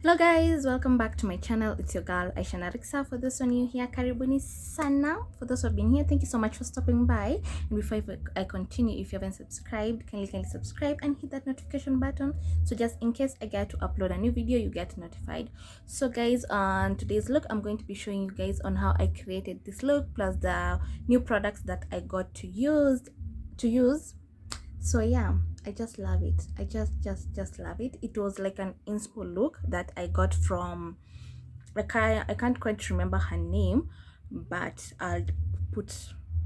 Hello guys, welcome back to my channel. It's your girl Aisha Narikxa. For those of you here, karibuni sana. For those who have been here, thank you so much for stopping by. And before I continue, if you haven't subscribed, kindly subscribe and hit that notification button, so just in case I get to upload a new video, you get notified. So guys, on today's look, I'm going to be showing you guys on how I created this look, plus the new products that I got to use. So yeah, I just love it. I just love it. It was like an inspo look that I got from, I can't quite remember her name, but I'll put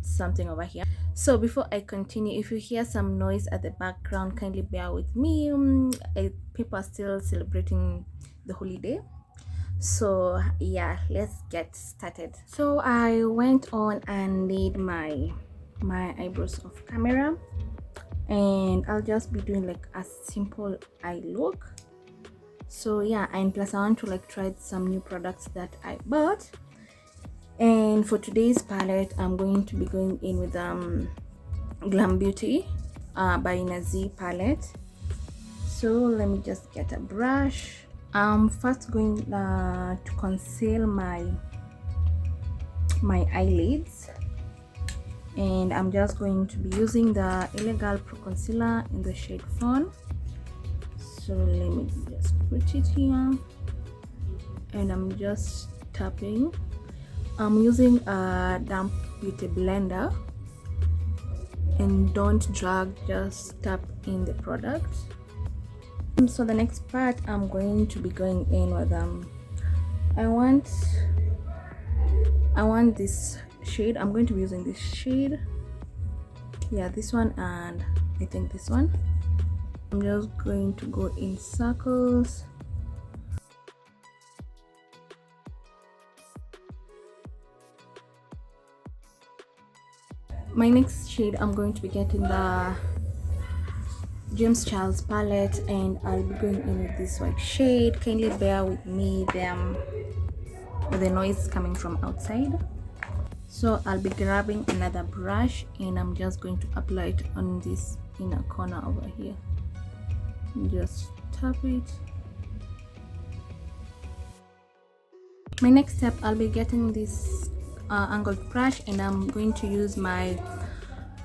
something over here. So before I continue, if you hear some noise at the background, kindly bear with me. People are still celebrating the holiday. So yeah, let's get started. So I went on and did my eyebrows off camera, and I'll just be doing like a simple eye look. So yeah, and plus I want to like try some new products that I bought. And for today's palette, I'm going to be going in with Glam Beauty by Nazi palette. So let me just get a brush. I'm first going to conceal my eyelids, and I'm just going to be using the Illegal Pro Concealer in the shade Fawn. So let me just put it here, and I'm just tapping. I'm using a damp beauty blender, and don't drag, just tap in the product. So the next part, I'm going to be going in with I want this shade. I'm going to be using this shade, yeah, this one, and I think this one. I'm just going to go in circles. My next shade, I'm going to be getting the James Charles palette, and I'll be going in with this white shade. Kindly bear with me with the noise coming from outside. So I'll be grabbing another brush, and I'm just going to apply it on this inner corner over here. Just tap it. My next step, I'll be getting this angled brush, and I'm going to use my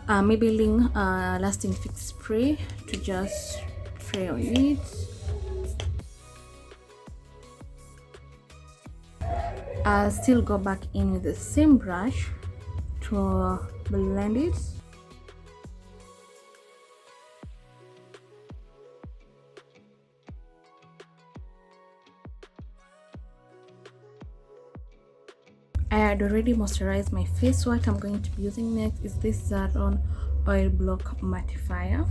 Maybelline Lasting Fix Spray to just spray on it. I'll still go back in with the same brush to blend it. I had already moisturized my face. What I'm going to be using next is this Zaron Oil Block Mattifier.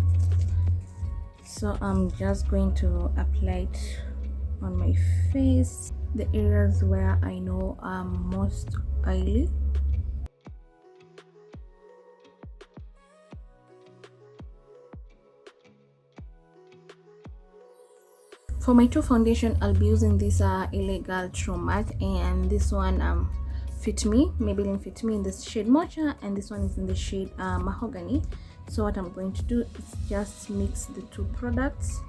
So I'm just going to apply it on my face, the areas where I know I'm most oily. For my two foundation, I'll be using this Illegal True Matte, and this one Fitme, Maybelline Fitme in the shade Mocha, and this one is in the shade Mahogany. So what I'm going to do is just mix the two products.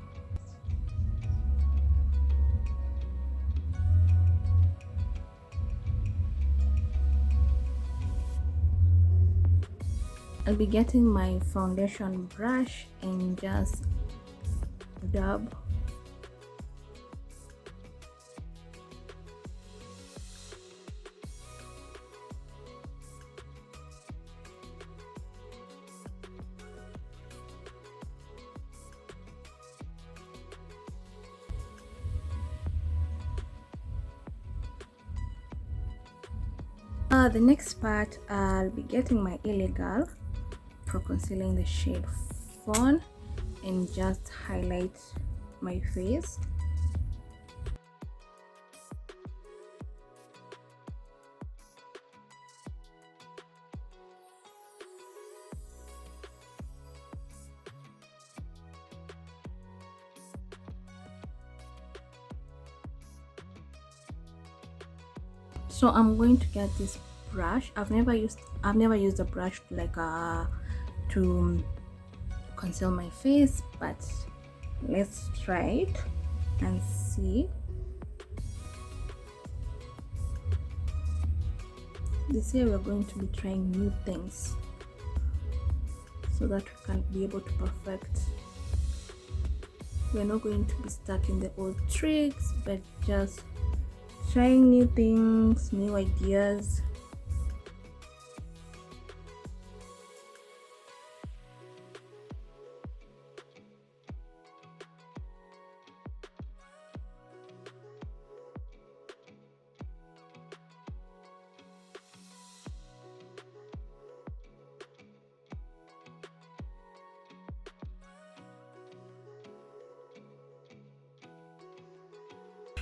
I'll be getting my foundation brush and just dab. The next part, I'll be getting my Illegal Pro Concealer in the shade Fawn and just highlight my face. So I'm going to get this brush. I've never used a brush like to conceal my face, but let's try it and see. This year we're going to be trying new things so that we can be able to perfect. We're not going to be stuck in the old tricks, but just trying new things, new ideas.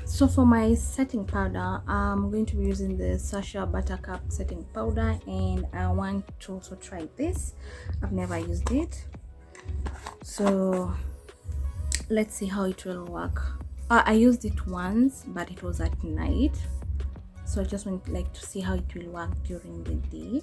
So for my setting powder, I'm going to be using the Sasha Buttercup setting powder, and I want to also try this. I've never used it, so let's see how it will work. I used it once, but it was at night, so I just want to see how it will work during the day.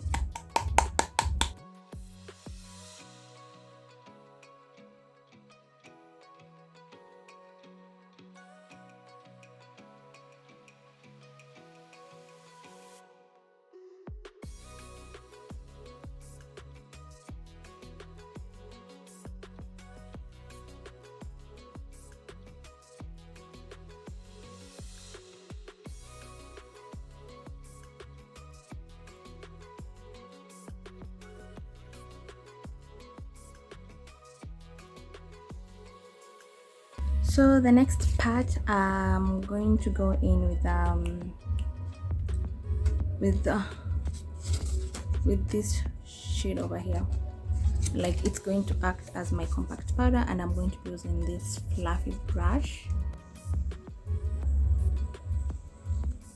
So the next part, I'm going to go in with this shade over here. Like, it's going to act as my compact powder, and I'm going to be using this fluffy brush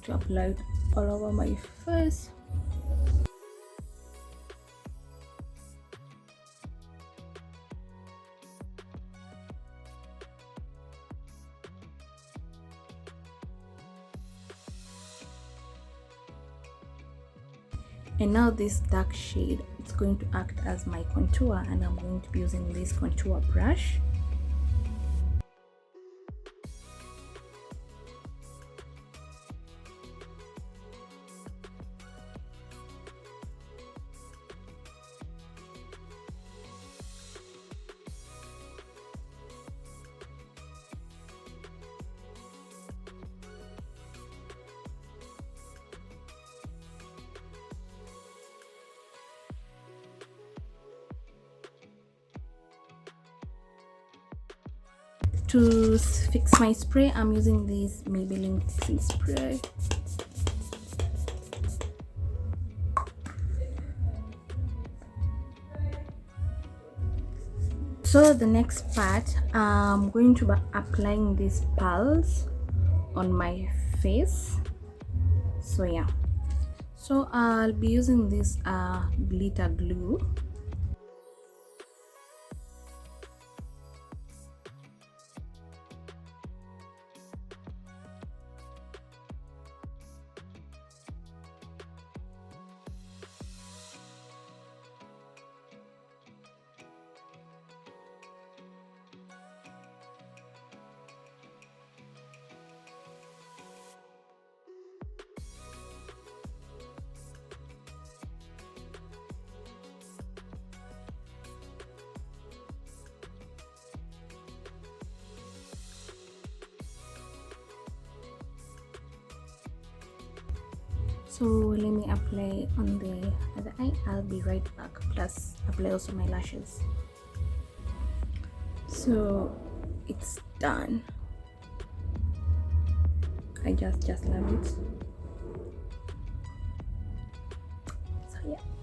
to apply it all over my face. And now this dark shade, it's going to act as my contour, and I'm going to be using this contour brush. To fix my spray, I'm using this Maybelline Fixie spray. So the next part, I'm going to be applying these pearls on my face. So yeah, so I'll be using this glitter glue. So let me apply on the other eye. I'll be right back, plus apply also my lashes. So it's done. I just love it. So yeah.